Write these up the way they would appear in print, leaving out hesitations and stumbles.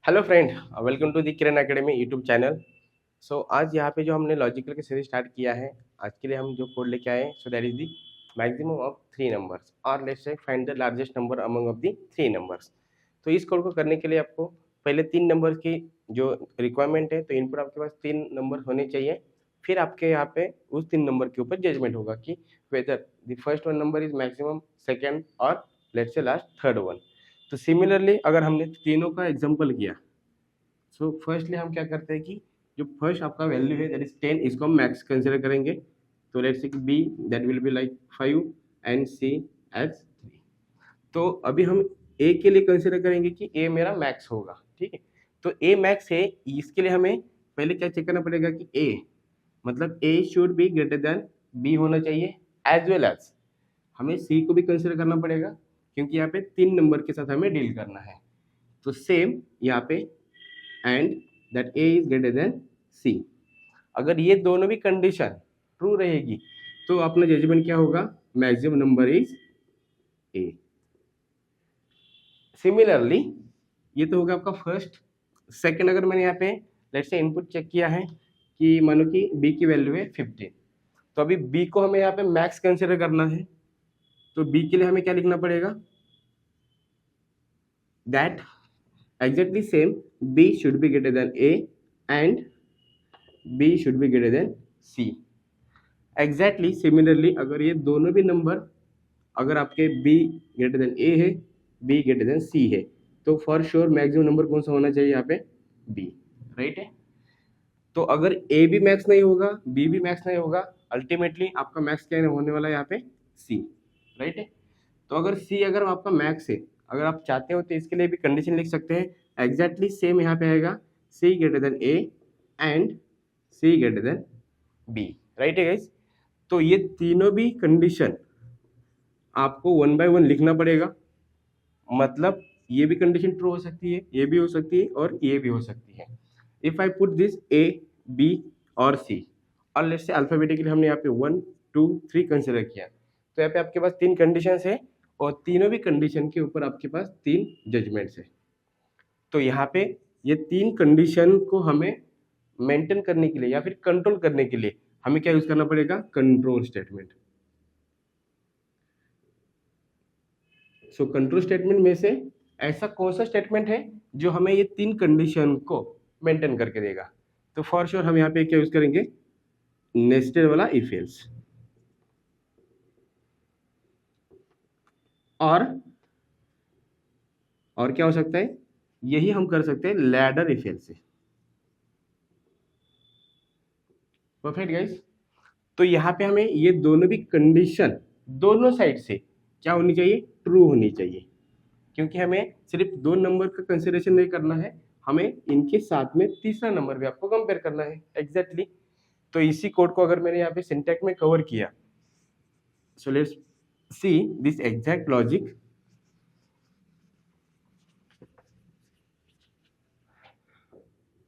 Hello friend, welcome to the Kiran Academy YouTube channel. So आज यहाँ पे जो हमने लॉजिकल के सीरीज स्टार्ट किया है, आज के लिए हम जो कोड लेके आए हैं, so that is the maximum of three numbers और let's say find the largest number among of the three numbers. तो इस कोड को करने के लिए आपको पहले तीन नंबर की जो रिक्वायरमेंट है, तो इनपुट आपके पास तीन नंबर होने चाहिए। फिर आपके यहाँ पे उस तीन नंबर के ऊपर जजमेंट होगा कि whether the first one number is maximum, second और let's say last third one. तो सिमिलरली अगर हमने तीनों का एग्जांपल किया, सो फर्स्टली हम क्या करते हैं कि जो फर्स्ट आपका वैल्यू है दैट इज 10, इसको हम मैक्स कंसिडर करेंगे। तो let's say B that will be like 5 and C as 3। तो अभी हम ए के लिए कंसिडर करेंगे कि ए मेरा मैक्स होगा, ठीक है। तो ए मैक्स है, इसके लिए हमें पहले क्या चेक करना पड़ेगा कि ए मतलब a should be greater than b होना चाहिए, एज वेल एज हमें सी को भी कंसिडर करना पड़ेगा क्योंकि यहाँ पे तीन नंबर के साथ हमें डील करना है। तो सेम यहाँ पे and that a is greater than c. अगर ये दोनों भी कंडीशन ट्रू रहेगी तो अपना जजमेंट क्या होगा, maximum number is a. Similarly ये तो होगा आपका फर्स्ट। सेकंड, अगर मैंने यहाँ पे लेट्स से इनपुट चेक किया है कि मानो कि बी की वैल्यू है 15, तो अभी बी को हमें यहाँ पे मैक्स कंसिडर करना है। तो बी के लिए हमें क्या लिखना पड़ेगा, that exactly same b should be greater than a and b should be greater than c। exactly similarly अगर ये दोनों भी नंबर अगर आपके b greater than a है, b greater than c है, तो फॉर श्योर मैक्सिमम नंबर कौन सा होना चाहिए यहाँ पे, b, राइट है। तो अगर a भी मैक्स नहीं होगा, b भी मैक्स नहीं होगा, अल्टीमेटली आपका मैक्स क्या होने वाला है यहाँ पे, c, राइट है। तो अगर c अगर आपका मैक्स है, अगर आप चाहते हो तो इसके लिए भी कंडीशन लिख सकते हैं एग्जैक्टली सेम यहाँ पे आएगा, c greater than a and c greater than b, right है गाइस। तो ये तीनों भी कंडीशन आपको वन बाय वन लिखना पड़ेगा। मतलब ये भी कंडीशन ट्रू हो सकती है, ये भी हो सकती है और ये भी हो सकती है। If I put this a b और c और लेट्स से अल्फाबेटिकली हमने यहाँ पे 1 2 3 कंसिडर किया, तो यहाँ पे आपके पास तीन कंडीशंस है और तीनों भी कंडीशन के ऊपर आपके पास तीन जजमेंट्स है। तो यहाँ पे ये तीन कंडीशन को हमें मेंटेन करने के लिए या फिर कंट्रोल करने के लिए हमें क्या यूज करना पड़ेगा, control statement. So control statement में से ऐसा कौन सा स्टेटमेंट है जो हमें ये तीन कंडीशन को मेंटेन करके देगा, तो फॉर श्योर हम यहाँ पे क्या यूज करेंगे, नेस्टेड वाला इफ एल्स। और क्या हो सकता है, यही हम कर सकते हैं लैडर इफ एल्स से। Perfect guys. तो यहाँ पे हमें ये दोनों भी कंडीशन दोनों साइड से क्या होनी चाहिए, ट्रू होनी चाहिए, क्योंकि हमें सिर्फ दो नंबर का कंसिडरेशन नहीं करना है, हमें इनके साथ में तीसरा नंबर भी आपको कंपेयर करना है एग्जैक्टली। तो इसी कोड को अगर मैंने यहाँ पे सिंटैक्स में कवर किया, so let's see this exact logic.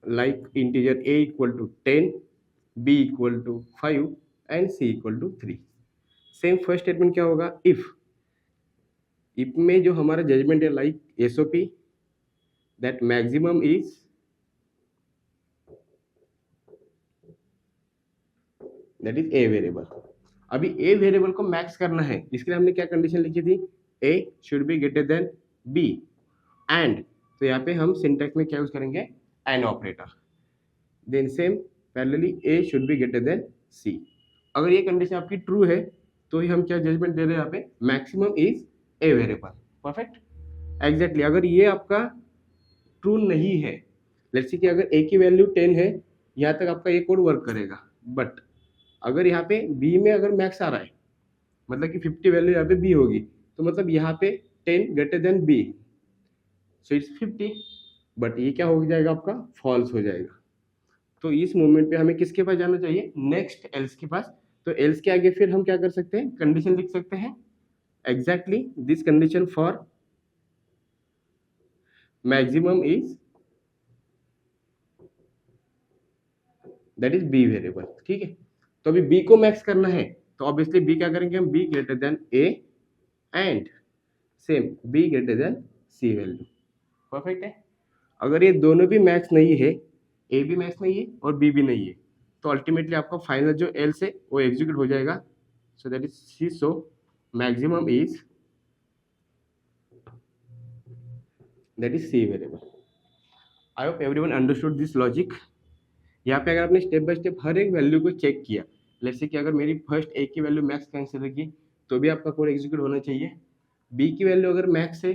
like integer a equal to 10, b equal to 5 and c equal to 3। Same first statement क्या होगा, इफ में जो हमारा जजमेंट है like SOP that maximum is that is a variable. अभी a variable को max करना है, इसके लिए हमने क्या कंडीशन लिखी थी, a should be greater than b and, तो यहाँ पे हम सिंटैक्स में क्या यूज करेंगे, and operator. Then same parallelly a should be greater than c. अगर ये कंडीशन आपकी ट्रू है तो ही हम क्या जजमेंट दे रहे हैं यहाँ पे, maximum is a variable. Perfect, exactly. अगर ये आपका ट्रू नहीं है, लेट्स सी कि अगर ए की वैल्यू 10 है, यहाँ तक आपका ये कोड वर्क करेगा। बट अगर यहाँ पे बी में अगर मैक्स आ रहा है, मतलब कि 50 वैल्यू यहाँ पे बी होगी, तो मतलब यहाँ पे 10 greater than B, so it's 50। But ये क्या हो जाएगा, आपका फॉल्स हो जाएगा। तो इस मोमेंट पे हमें किसके पास जाना चाहिए, नेक्स्ट एल्स के पास। तो एल्स के आगे फिर हम क्या कर सकते हैं, कंडीशन लिख सकते हैं exactly this condition for maximum is that is B variable, ठीक है। तो अभी बी को मैक्स करना है, तो ऑब्वियसली बी क्या करेंगे हम, B greater than A and same B greater than C value. Perfect है। अगर ये दोनों भी मैच नहीं है, ए भी मैच नहीं है और बी भी नहीं है, तो अल्टीमेटली आपका फाइनल जो एल्स है वो एग्जीक्यूट हो जाएगा. So that is C. So maximum is that is C variable. I hope everyone understood this logic. यहाँ पे अगर आपने स्टेप बाय स्टेप हर एक वैल्यू को चेक किया, जैसे कि अगर मेरी फर्स्ट ए की वैल्यू मैक्स कैंसिल रहेगी तो भी आपका कोड एग्जीक्यूट होना चाहिए. बी की वैल्यू अगर मैक्स है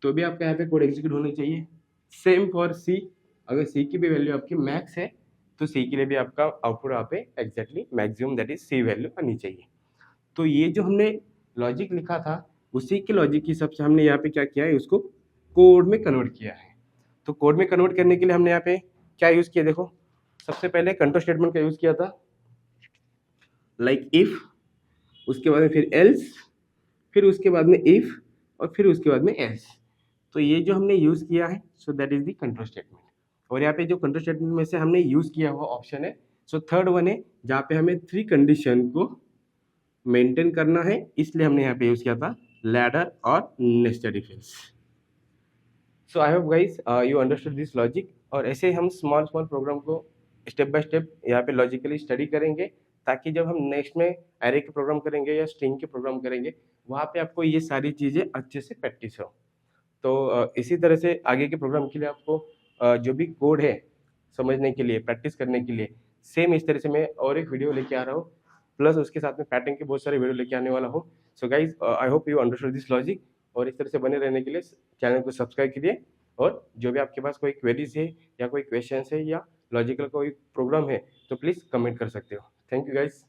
तो भी आपका यहाँ पे कोड एग्जीक्यूट होना चाहिए. सेम फॉर सी, अगर सी की भी वैल्यू आपकी मैक्स है तो सी के लिए भी आपका आउटपुट यहाँ पे exactly maximum that is C value आनी चाहिए. तो ये जो हमने लॉजिक लिखा था उसी के लॉजिक के हिसाब से हमने यहाँ पे क्या किया है, उसको कोड में कन्वर्ट किया है. तो कोड में कन्वर्ट करने के लिए हमने यहाँ पे क्या यूज़ किया, देखो सबसे पहले कंट्रोल स्टेटमेंट का यूज़ किया था, लाइक इफ, उसके बाद में फिर एल्स, फिर उसके बाद में इफ और फिर उसके बाद में एल्स. तो ये जो हमने यूज़ किया है सो that is the control statement. और यहाँ पे जो कंट्रोल स्टेटमेंट में से हमने यूज़ किया हुआ ऑप्शन है सो थर्ड वन है, जहाँ पे हमें 3 कंडीशन को मेंटेन करना है, इसलिए हमने यहाँ पे यूज़ किया था लैडर और nested if else. So I hope guys you understood this logic. और ऐसे हम स्मॉल प्रोग्राम को स्टेप बाय स्टेप यहाँ पे लॉजिकली स्टडी करेंगे, ताकि जब हम नेक्स्ट में एरे के प्रोग्राम करेंगे या स्ट्रिंग के प्रोग्राम करेंगे वहाँ पे आपको ये सारी चीज़ें अच्छे से प्रैक्टिस हो. तो इसी तरह से आगे के प्रोग्राम के लिए आपको जो भी कोड है समझने के लिए, प्रैक्टिस करने के लिए, सेम इस तरह से मैं और एक वीडियो लेके आ रहा हूँ, प्लस उसके साथ में पैटर्न के बहुत सारे वीडियो लेके आने वाला हूँ. So guys I hope you understood this logic. और इस तरह से बने रहने के लिए चैनल को सब्सक्राइब कीजिए. और जो भी आपके पास कोई क्वेरीज है या कोई क्वेश्चन है या लॉजिकल कोई प्रोग्राम है तो प्लीज़ कमेंट कर सकते हो. Thank you guys.